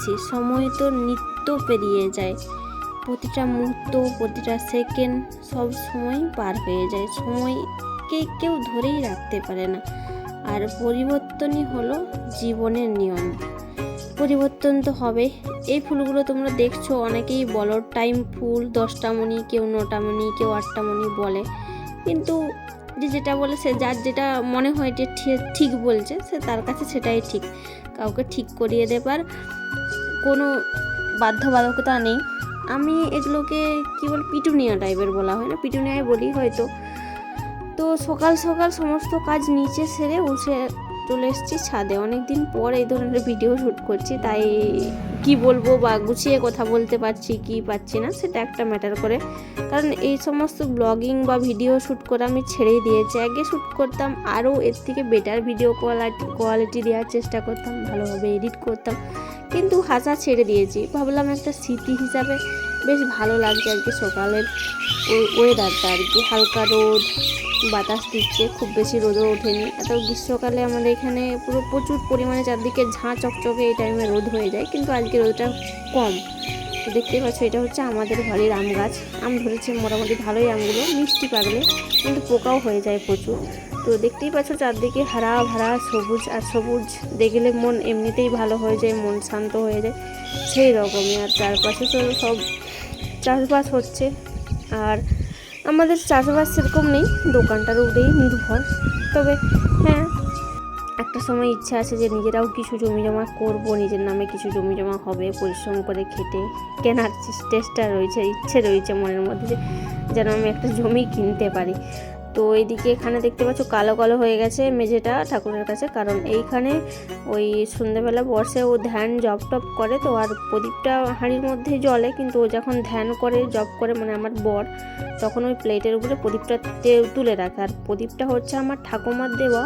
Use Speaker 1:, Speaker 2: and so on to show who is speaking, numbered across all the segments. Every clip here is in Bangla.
Speaker 1: যাচ্ছি, সময় তো নিত্য পেরিয়ে যায়, প্রতিটা মুহূর্ত প্রতিটা সেকেন্ড সব সময় পার হয়ে যায়, সময়কে কেউ ধরেই রাখতে পারে না। আর পরিবর্তনই হলো জীবনের নিয়ম, পরিবর্তন তো হবে। এই ফুলগুলো তোমরা দেখছো, অনেকেই বলো টাইম ফুল 10টা মণি, কেউ 9টা মণি, কেউ 8টা মণি বলে, কিন্তু যে যেটা বলে সে যার যেটা মনে হয় যে ঠিক বলছে, সে তার কাছে সেটাই ঠিক, কাউকে ঠিক করিয়ে দেবার কোনো বাধ্যবাধকতা নেই। আমি এগুলোকে কী বল, পিটুনিয়া টাইপের বলা হয় না, পিটুনিয়ায় বলি হয়তো। তো সকাল সকাল সমস্ত কাজ নিচে সেরে উঠে চলে এসেছি ছাদে, অনেকদিন পর এই ধরনের ভিডিও শ্যুট করছি, তাই কি বলবো বা গুছিয়ে কথা বলতে পারছি কি পারছি না সেটা একটা ম্যাটার করে, কারণ এই সমস্ত ব্লগিং বা ভিডিও শ্যুট করে আমি ছেড়েই দিয়েছি। আগে শ্যুট করতাম, আরও এর থেকে বেটার ভিডিও কোয়ালিটি দেওয়ার চেষ্টা করতাম, ভালোভাবে এডিট করতাম, কিন্তু হাসা ছেড়ে দিয়েছি। ভাবলাম একটা স্মৃতি হিসাবে বেশ ভালো লাগছে আর কি সকালের ওয়েদারটা, আর কি হালকা রোদ, বাতাস দিচ্ছে, খুব বেশি রোদও ওঠেনি। এত গ্রীষ্মকালে আমাদের এখানে পুরো প্রচুর পরিমাণে চারদিকে ঝাঁ চকচকে এই টাইমে রোদ হয়ে যায়, কিন্তু আজকে রোদটা কম। তো দেখতেই পাচ্ছ, এটা হচ্ছে আমাদের বাড়ির আম গাছ, আম ধরেছে মোটামুটি ভালোই, আমগুলো মিষ্টি পাকলে, কিন্তু পোকাও হয়ে যায় প্রচুর। তো দেখতেই পাচ্ছ চারদিকে হারা ভরা সবুজ, আর সবুজ দেখলে মন এমনিতেই ভালো হয়ে যায়, মন শান্ত হয়ে যায়, সেই রকমই। আর চারপাশে তো সব চাষবাস হচ্ছে, আর আমাদের চাষবাস সেরকম নেই, দোকানটার উপরেই নির্ভর। তবে হ্যাঁ, একটা সময় ইচ্ছা আছে যে নিজেরাও কিছু জমি জমা করবো, নিজের নামে কিছু জমি জমা হবে, পরিশ্রম করে খেটে কেনার চেষ্টা রয়েছে, ইচ্ছে রয়েছে মনের মধ্যে যে যেন আমি একটা জমি কিনতে পারি। তো এইদিকে এখানে দেখতে পাচ্ছ কালো কালো হয়ে গেছে মেঝেটা ঠাকুরের কাছে, কারণ এইখানে ওই সন্ধ্যেবেলা বসে ও ধ্যান জপ টপ করে, তো আর প্রদীপটা হাঁড়ির মধ্যেই জ্বলে, কিন্তু ও যখন ধ্যান করে জপ করে, মানে আমার বর, তখন ওই প্লেটের উপরে প্রদীপটা তুলে রাখে। আর প্রদীপটা হচ্ছে আমার ঠাকুমার দেওয়া,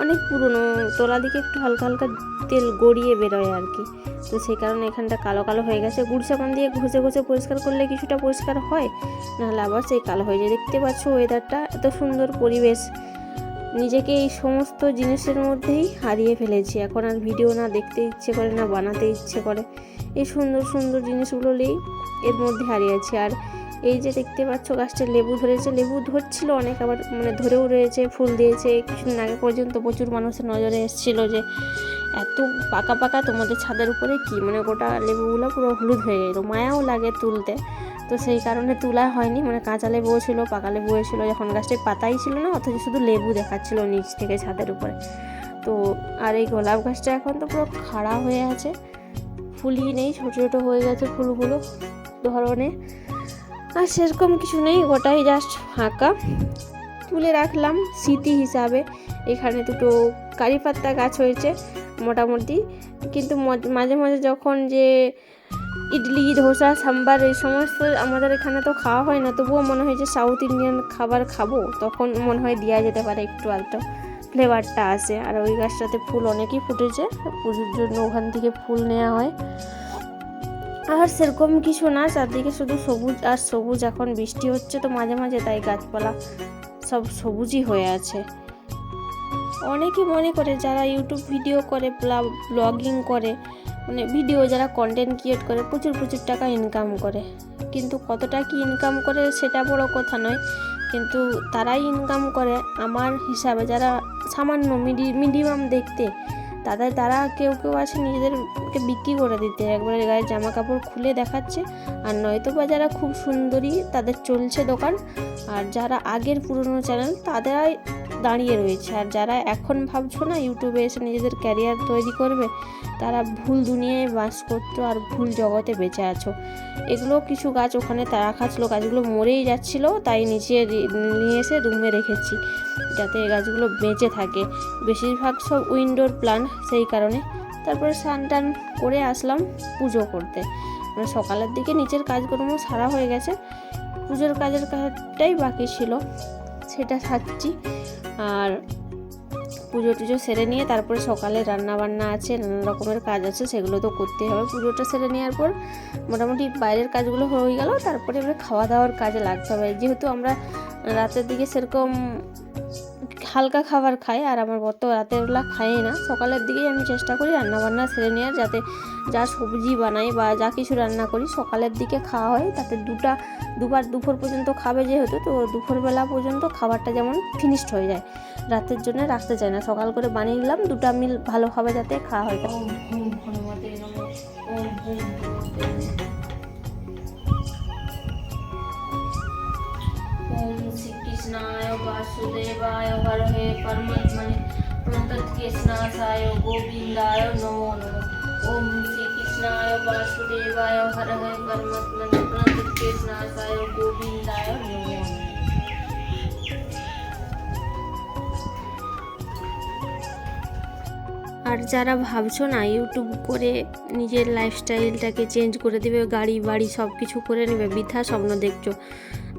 Speaker 1: অনেক পুরনো, তলা দিকে একটু হালকা হালকা তেল গড়িয়ে বেরোয় আর কি, তো সেই কারণে এখানটা কালো কালো হয়ে গেছে। গুড় সাবান দিয়ে ঘষে ঘষে পরিষ্কার করলে কিছুটা পরিষ্কার হয়, নাহলে আবার সেই কালো হয়ে যায়। দেখতে পাচ্ছ ওয়েদারটা, এত সুন্দর পরিবেশ, নিজেকে এই সমস্ত জিনিসের মধ্যেই হারিয়ে ফেলেছি। এখন আর ভিডিও না দেখতে ইচ্ছে করে, না বানাতে ইচ্ছে করে, এই সুন্দর সুন্দর জিনিসগুলোই এর মধ্যে হারিয়েছি। আর এই যে দেখতে পাচ্ছ গাছটা লেবু ধরেছে, লেবু ধরছিল অনেক, আবার মানে ধরেও রয়েছে, ফুল দিয়েছে। কিছুদিন আগে পর্যন্ত প্রচুর মানুষের নজরে এসেছিল যে এত পাকা পাকা তোমাদের ছাদের উপরে কি, মানে গোটা লেবুগুলো পুরো হলুদ হয়ে গেল, মায়াও লাগে তুলতে, তো সেই কারণে তোলা হয়নি। মানে কাঁচা লেবুও ছিল, পাকা লেবুও ছিল, যখন গাছটায় পাতাই ছিল না, অথচ শুধু লেবু দেখাচ্ছিল নিচ থেকে ছাদের উপরে। তো আর এই গোলাপ গাছটা এখন তো পুরো খাড়া হয়ে আছে, ফুলই নেই, ছোটো ছোটো হয়ে গেছে ফুলগুলো ধরনে, আর সেরকম কিছু নেই, গোটাই জাস্ট ফাঁকা। তুলে রাখলাম স্মৃতি হিসাবে। এখানে দুটো কারি পাতা গাছ হয়েছে মোটামুটি, কিন্তু মাঝে মাঝে যখন যে ইডলি ধোসা সাম্বার এই সমস্ত আমাদের এখানে তো খাওয়া হয় না, তবুও মনে হয় যে সাউথ ইন্ডিয়ান খাবার খাবো, তখন মনে হয় দেওয়া যেতে পারে, একটু আধটু ফ্লেভারটা আসে। আর ওই গাছটাতে ফুল অনেকই ফুটেছে, পুজোর জন্য ওখান থেকে ফুল নেওয়া হয়। আর সেরকম কিছু না, চারদিকে শুধু সবুজ আর সবুজ। এখন বৃষ্টি হচ্ছে তো মাঝে মাঝে, তাই গাছপালা সব সবুজই হয়ে আছে। অনেকে মনে করে যারা ইউটিউব ভিডিও করে, ব্লগিং করে, মানে ভিডিও যারা কন্টেন্ট ক্রিয়েট করে, প্রচুর প্রচুর টাকা ইনকাম করে, কিন্তু কতটা কি ইনকাম করে সেটা বড় কথা নয়, কিন্তু তারাই ইনকাম করে আমার হিসাবে যারা সামান্য মিনিমাম দেখতে, তারা কেউ কেউ আছে নিজেদেরকে বিক্রি করে দিতে, একবারে গায়ে জামা কাপড় খুলে দেখাচ্ছে, আর নয়তো বা যারা খুব সুন্দরী তাদের চলছে দোকান, আর যারা আগের পুরনো চ্যানেল তাদেরাই দাঁড়িয়ে রয়েছে। আর যারা এখন ভাবছো না ইউটিউবে এসে নিজেদের ক্যারিয়ার তৈরি করবে, তারা ভুল দুনিয়ায় বাস করছো আর ভুল জগতে বেঁচে আছো। এগুলো কিছু গাছ ওখানে রাখা ছিল, গাছগুলো মরেই যাচ্ছিলো, তাই নিচে নিয়ে এসে রুমে রেখেছি যাতে গাছগুলো বেঁচে থাকে। বেশিরভাগ সব উইন্ডোর প্ল্যান্ট, সেই কারণে। তারপরে স্নান টান করে আসলাম পুজো করতে, মানে সকালের দিকে নিচের কাজকর্ম সারা হয়ে গেছে, পুজোর কাজটাই বাকি ছিল, সেটা সারছি। আর পুজো টুজো সেরে নিয়ে তারপরে সকালে রান্না বান্না আছে, নানা রকমের কাজ আছে, সেগুলো তো করতেই হবে। পুজোটা সেরে নেওয়ার পর মোটামুটি বাইরের কাজগুলো হয়ে গেল, তারপরে এবারে খাওয়া দাওয়ার কাজে লাগতে হবে। যেহেতু আমরা রাতের দিকে সেরকম হালকা খাবার খায়, আর আমার বর তো রাতের বেলা খায় না। সকালের দিকেই আমি চেষ্টা করি রান্নাবান্না সেরে নেওয়ার, যাতে যা সবজি বানাই বা যা কিছু রান্না করি সকালের দিকে খাওয়া হয়, তাতে দুবার দুপুর পর্যন্ত খাবে যেহেতু, তো দুপুরবেলা পর্যন্ত খাবারটা যেমন ফিনিশড হয়ে যায়, রাতের জন্য রাখতে চাই না। সকাল করে বানিয়ে নিলাম, 2টা মিল ভালোভাবে যাতে খাওয়া হয়। ओम श्री कृष्णाय वासुदेवाय हरहे परमात्मने प्रणतकेशनाशाय गोविंदाय नमो नमः। ओम श्री कृष्णाय वासुदेवाय हरहे परमात्मने प्रणतकेशनाशाय गोविंदाय नमो नमः। আর যারা ভাবছো না ইউটিউব করে নিজের লাইফস্টাইলটাকে চেঞ্জ করে দেবে, গাড়ি বাড়ি সব কিছু করে নেবে, বৃথা স্বপ্ন দেখছো।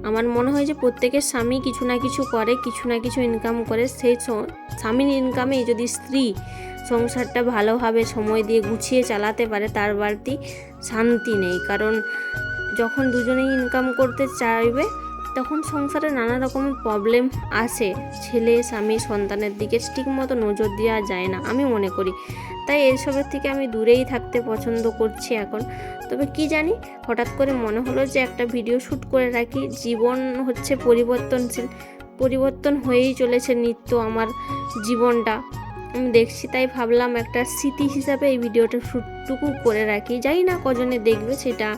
Speaker 1: আমার মনে হয় যে প্রত্যেকের স্বামী কিছু না কিছু করে, কিছু না কিছু ইনকাম করে, সেই স্বামীর ইনকামে যদি স্ত্রী সংসারটা ভালোভাবে সময় দিয়ে গুছিয়ে চালাতে পারে, তার বাড়তি শান্তি নেই। কারণ যখন দুজনেই ইনকাম করতে চাইবে তখন সংসারে নানা রকমের প্রবলেম আসে, ছেলে স্বামী সন্তানের দিকে ঠিকমতো নজর দেওয়া যায় না আমি মনে করি। তাই এইসবের থেকে আমি দূরেই থাকতে পছন্দ করছি এখন। তবে কি জানি, হঠাৎ করে মনে হলো যে একটা ভিডিও শ্যুট করে রাখি। জীবন হচ্ছে পরিবর্তনশীল, পরিবর্তন হয়েই চলেছে নিত্য আমার জীবনটা আমি দেখছি, তাই ভাবলাম একটা স্মৃতি হিসাবে এই ভিডিওটা শ্যুটটুকু করে রাখি। জানি না কজনে দেখবে, সেটা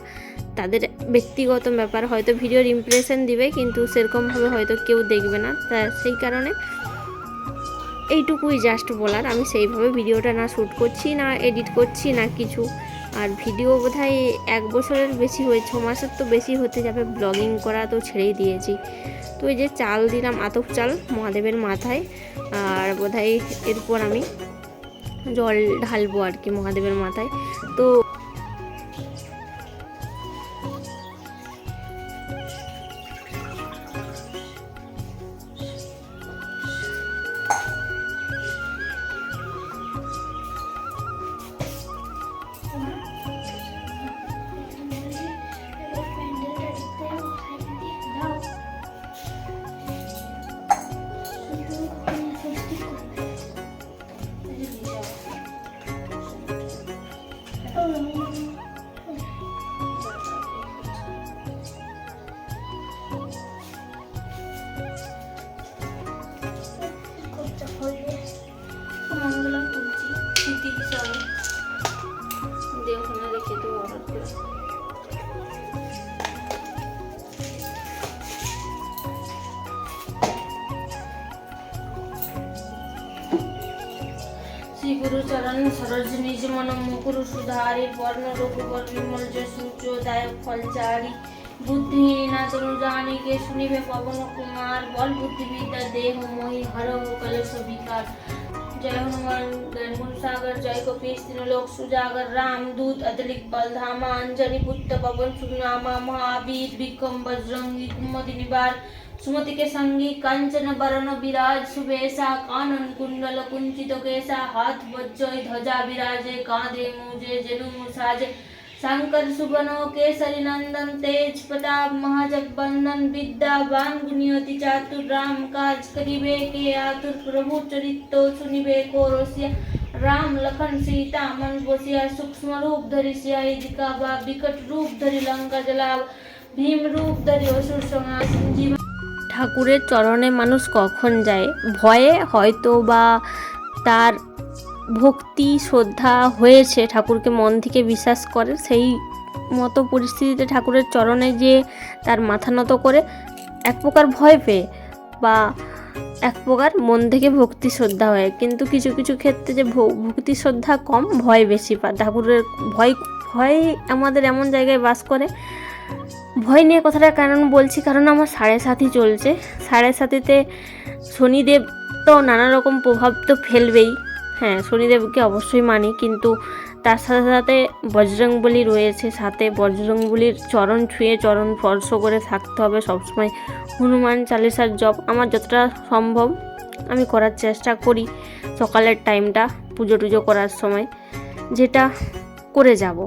Speaker 1: তাদের ব্যক্তিগত ব্যাপার, হয়তো ভিডিওর ইমপ্রেশন দিবে কিন্তু সেরকমভাবে হয়তো কেউ দেখবে না। তা সেই কারণে এইটুকুই জাস্ট বলার, আমি সেইভাবে ভিডিওটা না শ্যুট করছি না এডিট করছি না কিছু। আর ভিডিও বোধহয় 1 বছরের বেশি হয়ে, 6 মাসের তো বেশি হতে যাবে ব্লগিং করা, তো ছেড়েই দিয়েছি। তো এই যে চাল দিলাম, আতপ চাল মহাদেবের মাথায়, আর বোধহয় এরপর আমি জল ঢালবো আর কি মহাদেবের মাথায়। তো মঙ্গলা তুলছি স্মৃতি হিসাবে, দিয়ে ওখানে রেখে দেবো অর্ডার করে। श्री गुरु चरण सरोज निज मन मुकुरु सुधारी वर्ण रघुवर विमल जसु चोदायक फलचारी बुद्धिहीना तनु जानी के सुनिबे पवन कुमार बल बुद्धि विद्या देह मोहि हरहु कलेश विकार। जय हनुमान ज्ञान गुण सागर जय कपीस तीनलोक सुजागर रामदूत अतलिक बलधामा अंजनी पुत्र पवन सुनामा महावीर विक्रम बजरंगी कुमति निवार सुमति के संगी कंचन बरन विराज सुबेसा कानन कुंडल कुंचित केसा हाथ वज्र ध्वजा विराजे कांधे मूजे जनु साजे शंकर सुबनो केसरी नंदन तेज प्रताप महाजगबंदन विद्यावान गुणियति चातुर राम काज करिबे के आतुर प्रभु चरितो सुनिबे को रोसिया राम लखन सीता मन बसिया सूक्ष्म रूप धरि सियाई दिखावा विकट रूप धरि लंका जलाव भीम रूप धरि असुर संहार संजीवन। ঠাকুরের চরণে মানুষ কখন যায়? ভয়ে হয়তো বা তার ভক্তি শ্রদ্ধা হয়েছে, ঠাকুরকে মন থেকে বিশ্বাস করে, সেই মতো পরিস্থিতিতে ঠাকুরের চরণে যে তার মাথা নত করে এক প্রকার ভয় পেয়ে বা এক প্রকার মন থেকে ভক্তি শ্রদ্ধা হয়। কিন্তু কিছু কিছু ক্ষেত্রে যে ভক্তি শ্রদ্ধা কম, ভয় বেশি পায়। ঠাকুরের ভয় আমাদের এমন জায়গায় বাস করে। ভয় নিয়ে কথাটা কারণ বলছি, কারণ আমার 7.5 চলছে। 7.5-তে শনিদেব তো নানা রকম প্রভাব তো ফেলবেই। হ্যাঁ, শনিদেবকে অবশ্যই মানি, কিন্তু তার সাথে সাথে বজরংবলী রয়েছে, সাথে বজরংবলীর চরণ ছুঁয়ে চরণ স্পর্শ করে থাকতে হবে সবসময়। হনুমান চালিসার জপ আমার যতটা সম্ভব আমি করার চেষ্টা করি সকালের টাইমটা পুজো টুজো করার সময়, যেটা করে যাব।